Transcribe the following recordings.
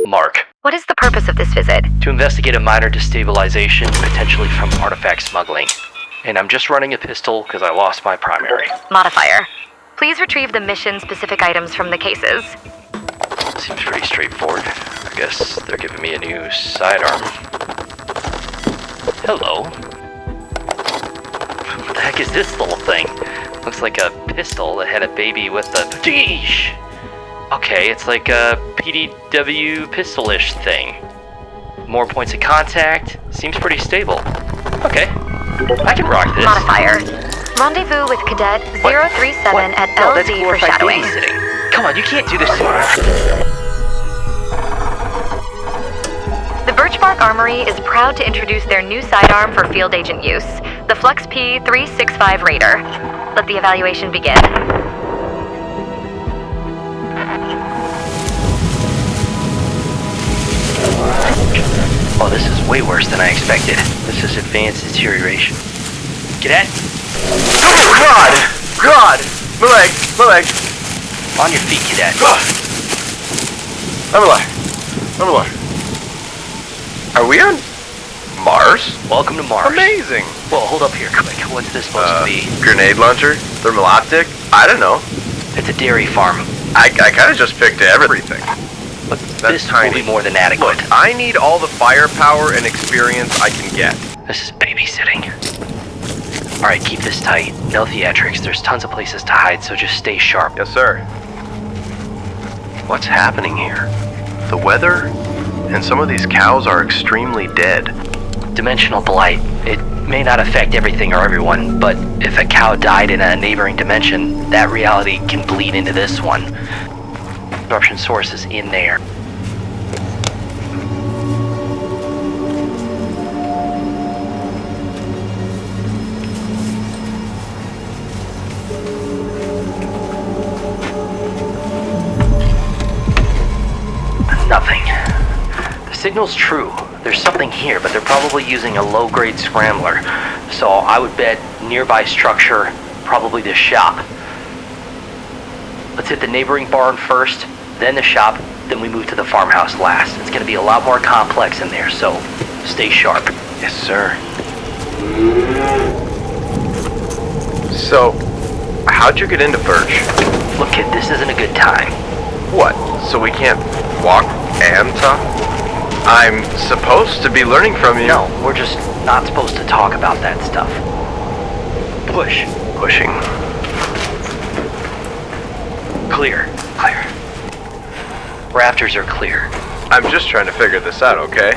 Mark. What is the purpose of this visit? To investigate a minor destabilization, potentially from artifact smuggling. And I'm just running a pistol because I lost my primary. Modifier. Please retrieve the mission-specific items from the cases. Seems pretty straightforward. I guess they're giving me a new sidearm. Hello. What the heck is this little thing? Looks like a pistol that had a baby with a... Sheesh! Okay, it's like a PDW pistol-ish thing. More points of contact. Seems pretty stable. Okay. I can rock this. Modifier. Rendezvous with Cadet 037 at LZ for shadowing. Babysitting. Come on, you can't do this. The Birchbark Armory is proud to introduce their new sidearm for field agent use, the Flux P365 Raider. Let the evaluation begin. Oh, this is way worse than I expected. This is advanced deterioration. Cadet? Oh, God! My leg! On your feet, Cadet. I'm alive. Are we on Mars? Welcome to Mars. Amazing! Well, hold up here quick. What's this supposed to be? Grenade launcher? Thermal optic? I don't know. It's a dairy farm. I kind of just picked everything. But That's this tiny. will be more than adequate. Look, I need all the firepower and experience I can get. This is babysitting. Alright, keep this tight. No theatrics. There's tons of places to hide, so just stay sharp. Yes, sir. What's happening here? The weather and some of these cows are extremely dead. Dimensional blight. It may not affect everything or everyone, but if a cow died in a neighboring dimension, that reality can bleed into this one. Disruption source is in there. Nothing. The signal's true. There's something here, but they're probably using a low-grade scrambler. So I would bet nearby structure, probably the shop. Let's hit the neighboring barn first, then the shop, then we move to the farmhouse last. It's gonna be a lot more complex in there, so stay sharp. Yes, sir. So, how'd you get into Birch? Look, kid, this isn't a good time. What? So we can't walk and talk? I'm supposed to be learning from you. No, we're just not supposed to talk about that stuff. Push. Pushing. Clear. Rafters are clear. I'm just trying to figure this out, okay?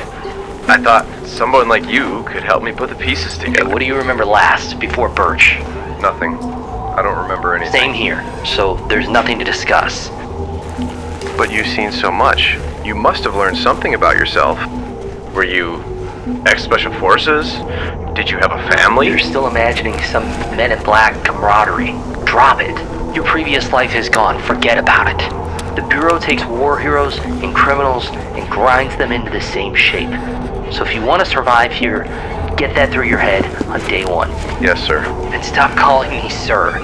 I thought someone like you could help me put the pieces Okay, together. what do you remember last, before Birch? Nothing. I don't remember anything. Same here, so there's nothing to discuss. But you've seen so much. You must have learned something about yourself. Were you ex-special forces? Did you have a family? You're still imagining some Men in Black camaraderie. Drop it. Your previous life is gone. Forget about it. The Bureau takes war heroes and criminals and grinds them into the same shape. So if you want to survive here, get that through your head on day one. Yes, sir. And stop calling me sir.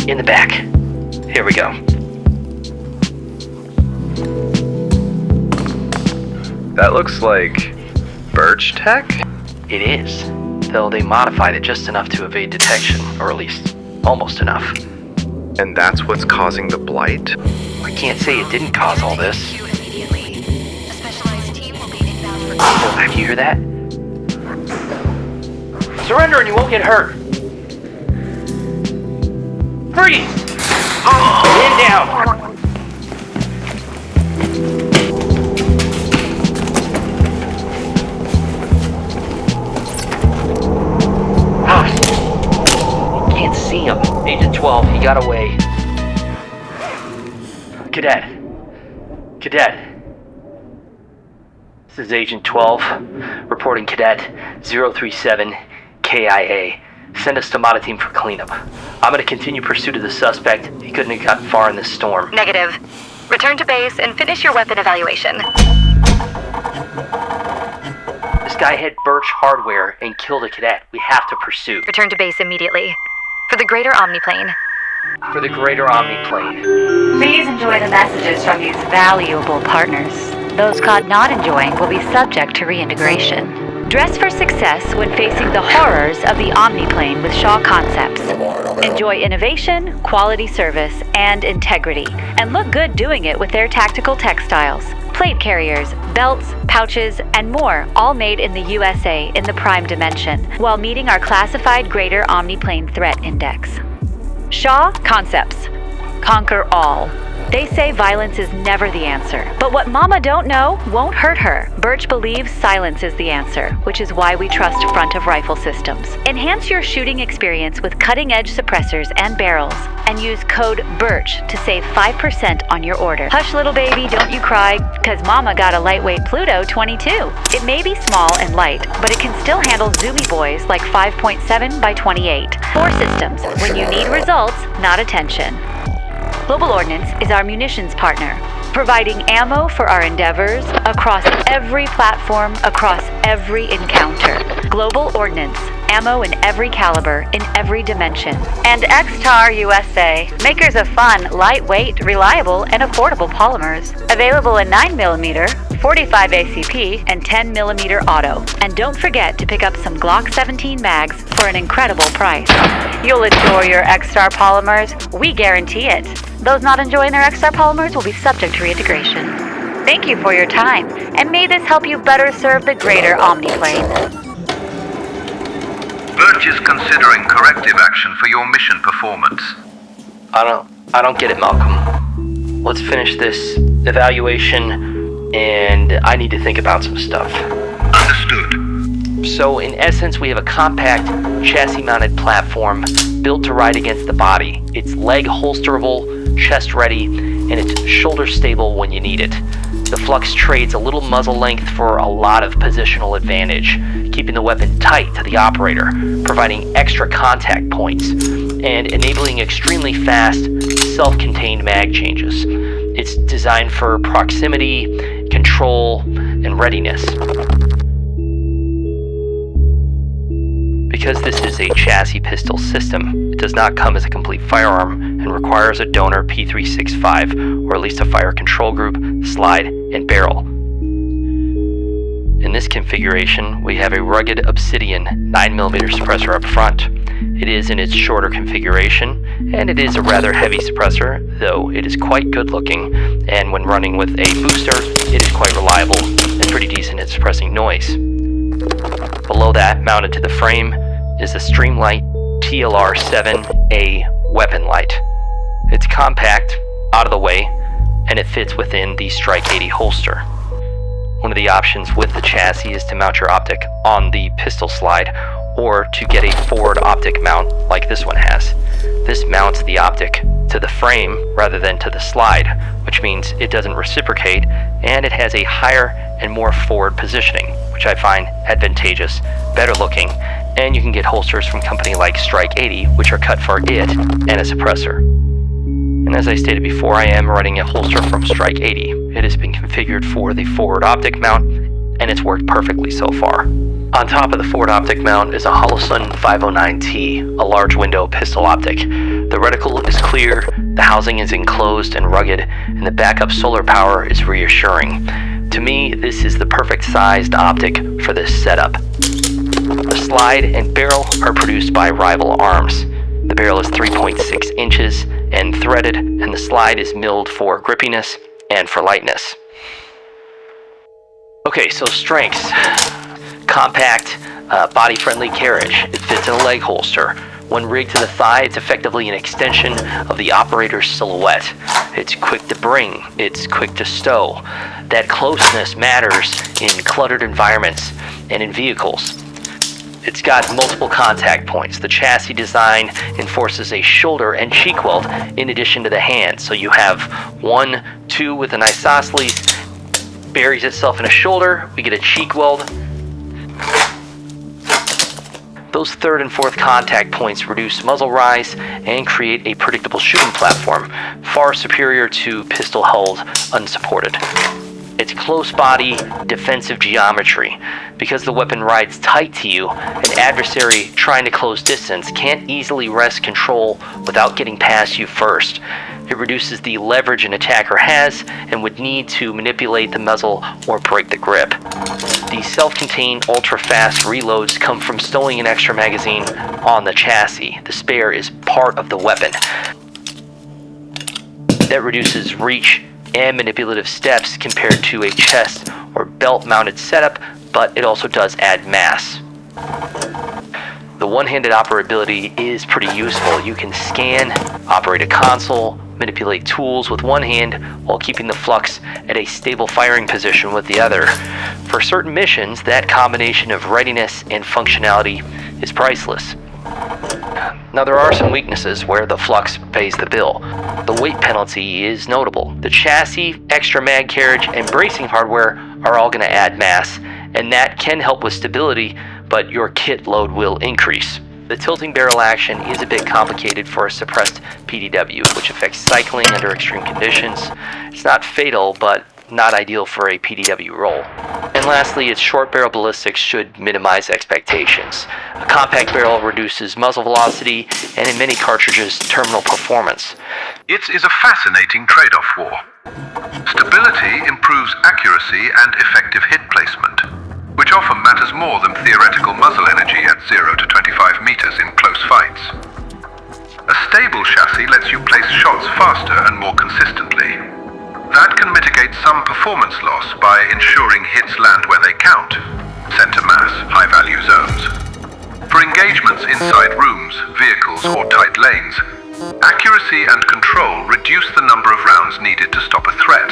In the back. Here we go. That looks like Birch tech? It is. Though they modified it just enough to evade detection, or at least almost enough. And that's what's causing the blight? I can't say it didn't cause all this. Oh, have you hear that? Surrender and you won't get hurt. Freeze! Man down! Can't see him. Agent 12, he got away. Cadet. This is Agent 12, reporting Cadet 037 KIA. Send us to Mata Team for cleanup. I'm gonna continue pursuit of the suspect. He couldn't have gotten far in this storm. Negative. Return to base and finish your weapon evaluation. guy had Birch hardware and killed a cadet. We have to pursue. Return to base immediately. For the greater omniplane. For the greater omniplane. Please enjoy the messages from these valuable partners. Those caught not enjoying will be subject to reintegration. Dress for success when facing the horrors of the omniplane with Shaw Concepts. Enjoy innovation, quality service, and integrity. And look good doing it with their tactical textiles. Plate carriers, belts, pouches, and more, all made in the USA in the prime dimension, while meeting our classified greater omniplane threat index. Shaw Concepts. Conquer all. They say violence is never the answer, but what Mama don't know won't hurt her. Birch believes silence is the answer, which is why we trust front of rifle systems. Enhance your shooting experience with cutting-edge suppressors and barrels, and use code BIRCH to save 5% on your order. Hush, little baby, don't you cry, cause Mama got a lightweight Pluto 22. It may be small and light, but it can still handle zoomy boys like 5.7 by 28. 4 systems, when you need results, not attention. Global Ordnance is our munitions partner, providing ammo for our endeavors across every platform, across every encounter. Global Ordnance, ammo in every caliber, in every dimension. And X-Tar USA, makers of fun, lightweight, reliable, and affordable polymers. Available in 9mm, 45 ACP, and 10mm auto. And don't forget to pick up some Glock 17 mags for an incredible price. You'll adore your X-Star polymers, we guarantee it. Those not enjoying their X-Star polymers will be subject to reintegration. Thank you for your time, and may this help you better serve the greater omniplane. Birch is considering corrective action for your mission performance. I don't get it, Malcolm. Let's finish this evaluation, and I need to think about some stuff. Understood. So, in essence, we have a compact, chassis-mounted platform built to ride against the body. It's leg holsterable, chest ready, and it's shoulder stable when you need it. The Flux trades a little muzzle length for a lot of positional advantage, keeping the weapon tight to the operator, providing extra contact points, and enabling extremely fast, self-contained mag changes. It's designed for proximity, control, and readiness. Because this is a chassis pistol system, it does not come as a complete firearm and requires a donor P365, or at least a fire control group, slide, and barrel. In this configuration, we have a rugged Obsidian 9mm suppressor up front. It is in its shorter configuration, and it is a rather heavy suppressor, though it is quite good looking, and when running with a booster, it is quite reliable and pretty decent at suppressing noise. Below that, mounted to the frame, is the Streamlight TLR-7A weapon light. It's compact, out of the way, and it fits within the Strike 80 holster. One of the options with the chassis is to mount your optic on the pistol slide, or to get a forward optic mount like this one has. This mounts the optic to the frame rather than to the slide, which means it doesn't reciprocate, and it has a higher and more forward positioning, which I find advantageous, better looking, and you can get holsters from company like Strike 80, which are cut for it and a suppressor. And as I stated before, I am running a holster from Strike 80. It has been configured for the forward optic mount, and it's worked perfectly so far. On top of the forward optic mount is a Holosun 509T, a large window pistol optic. The reticle is clear, the housing is enclosed and rugged, and the backup solar power is reassuring. To me, this is the perfect sized optic for this setup. The slide and barrel are produced by Rival Arms. The barrel is 3.6 inches and threaded, and the slide is milled for grippiness and for lightness. Okay, so strengths. Compact, body-friendly carriage. It fits in a leg holster. When rigged to the thigh, it's effectively an extension of the operator's silhouette. It's quick to bring. It's quick to stow. That closeness matters in cluttered environments and in vehicles. It's got multiple contact points. The chassis design enforces a shoulder and cheek weld in addition to the hand. So you have 1, 2 with an isosceles, buries itself in a shoulder, we get a cheek weld. Those third and fourth contact points reduce muzzle rise and create a predictable shooting platform, far superior to pistol held unsupported. It's close body, defensive geometry. Because the weapon rides tight to you, an adversary trying to close distance can't easily wrest control without getting past you first. It reduces the leverage an attacker has and would need to manipulate the muzzle or break the grip. The self-contained ultra-fast reloads come from stowing an extra magazine on the chassis. The spare is part of the weapon. That reduces reach and manipulative steps compared to a chest or belt-mounted setup, but it also does add mass. The one-handed operability is pretty useful. You can scan, operate a console, manipulate tools with one hand while keeping the Flux at a stable firing position with the other. For certain missions, that combination of readiness and functionality is priceless. Now, there are some weaknesses where the Flux pays the bill. The weight penalty is notable. The chassis, extra mag carriage, and bracing hardware are all going to add mass, and that can help with stability, but your kit load will increase. The tilting barrel action is a bit complicated for a suppressed PDW, which affects cycling under extreme conditions. It's not fatal, but not ideal for a PDW role. And lastly, its short barrel ballistics should minimize expectations. A compact barrel reduces muzzle velocity, and in many cartridges, terminal performance. It is a fascinating trade-off war. Stability improves accuracy and effective hit placement, which often matters more than theoretical muzzle energy at 0 to 25 meters in close fights. A stable chassis lets you place shots faster and more consistently. That can mitigate some performance loss by ensuring hits land where they count, center mass, high-value zones. For engagements inside rooms, vehicles, or tight lanes, accuracy and control reduce the number of rounds needed to stop a threat.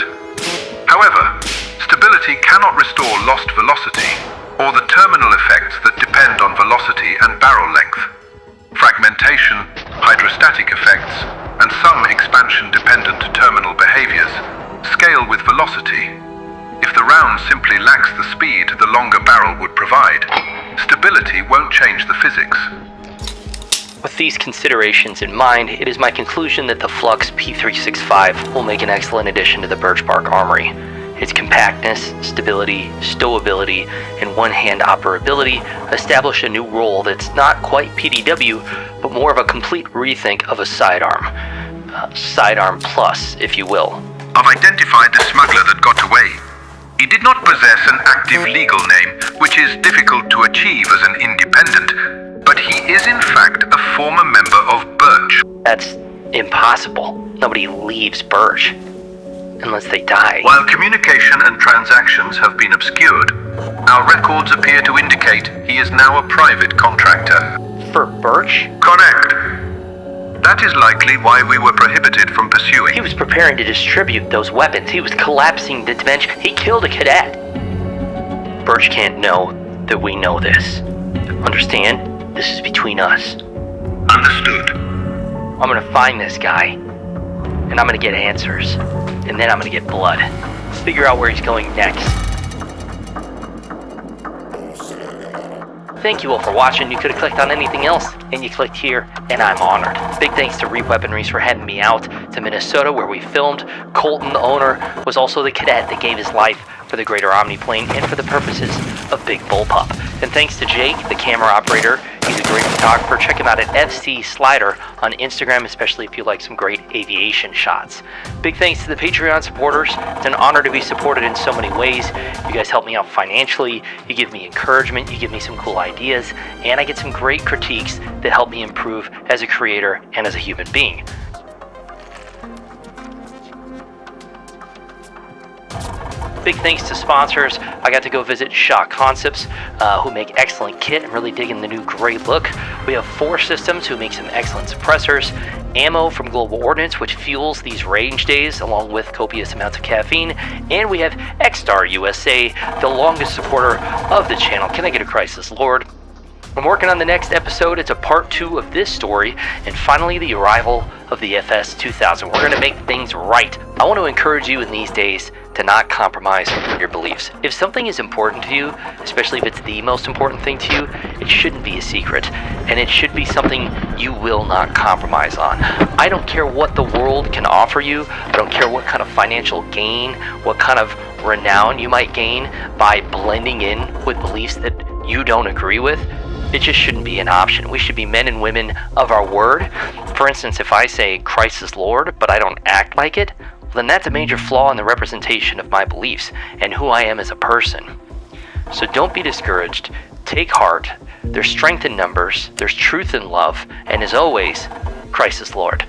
However, stability cannot restore lost velocity or the terminal effects that depend on velocity and barrel length. Fragmentation, hydrostatic effects, and some expansion-dependent terminal behaviors scale with velocity. If the round simply lacks the speed the longer barrel would provide, stability won't change the physics. With these considerations in mind, it is my conclusion that the Flux P365 will make an excellent addition to the Birchbark Armory. Its compactness, stability, stowability, and one-hand operability establish a new role that's not quite PDW, but more of a complete rethink of a sidearm. Sidearm Plus, if you will. I've identified the smuggler that got away. He did not possess an active legal name, which is difficult to achieve as an independent, but he is in fact a former member of Birch. That's impossible. Nobody leaves Birch. Unless they die. While communication and transactions have been obscured, our records appear to indicate he is now a private contractor. For Birch? Correct. That is likely why we were prohibited from pursuing. He was preparing to distribute those weapons. He was collapsing the dimension. He killed a cadet. Birch can't know that we know this. Understand? This is between us. Understood. I'm gonna find this guy, and I'm gonna get answers. And then I'm gonna get blood. Figure out where he's going next. Thank you all for watching. You could have clicked on anything else, and you clicked here, and I'm honored. Big thanks to Reap Weaponries for having me out to Minnesota, where we filmed. Colton, the owner, was also the cadet that gave his life for the greater Omniplane and for the purposes of Big Bullpup. And thanks to Jake, the camera operator. He's a great photographer. Check him out at FC Slider on Instagram, especially if you like some great aviation shots. Big thanks to the Patreon supporters. It's an honor to be supported in so many ways. You guys help me out financially. You give me encouragement. You give me some cool ideas. And I get some great critiques that help me improve as a creator and as a human being. Big thanks to sponsors. I got to go visit Shot Concepts, who make excellent kit. I'm really digging the new gray look. We have 4 Systems, who make some excellent suppressors. Ammo from Global Ordnance, which fuels these range days along with copious amounts of caffeine. And we have X-Star USA, the longest supporter of the channel. Can I get a crisis, Lord? I'm working on the next episode. It's a part 2 of this story, and finally the arrival of the FS 2000. We're going to make things right. I want to encourage you in these days to not compromise your beliefs. If something is important to you, especially if it's the most important thing to you, it shouldn't be a secret, and it should be something you will not compromise on. I don't care what the world can offer you. I don't care what kind of financial gain, what kind of renown you might gain by blending in with beliefs that you don't agree with. It just shouldn't be an option. We should be men and women of our word. For instance, if I say Christ is Lord, but I don't act like it, then that's a major flaw in the representation of my beliefs and who I am as a person. So don't be discouraged. Take heart. There's strength in numbers. There's truth in love. And as always, Christ is Lord.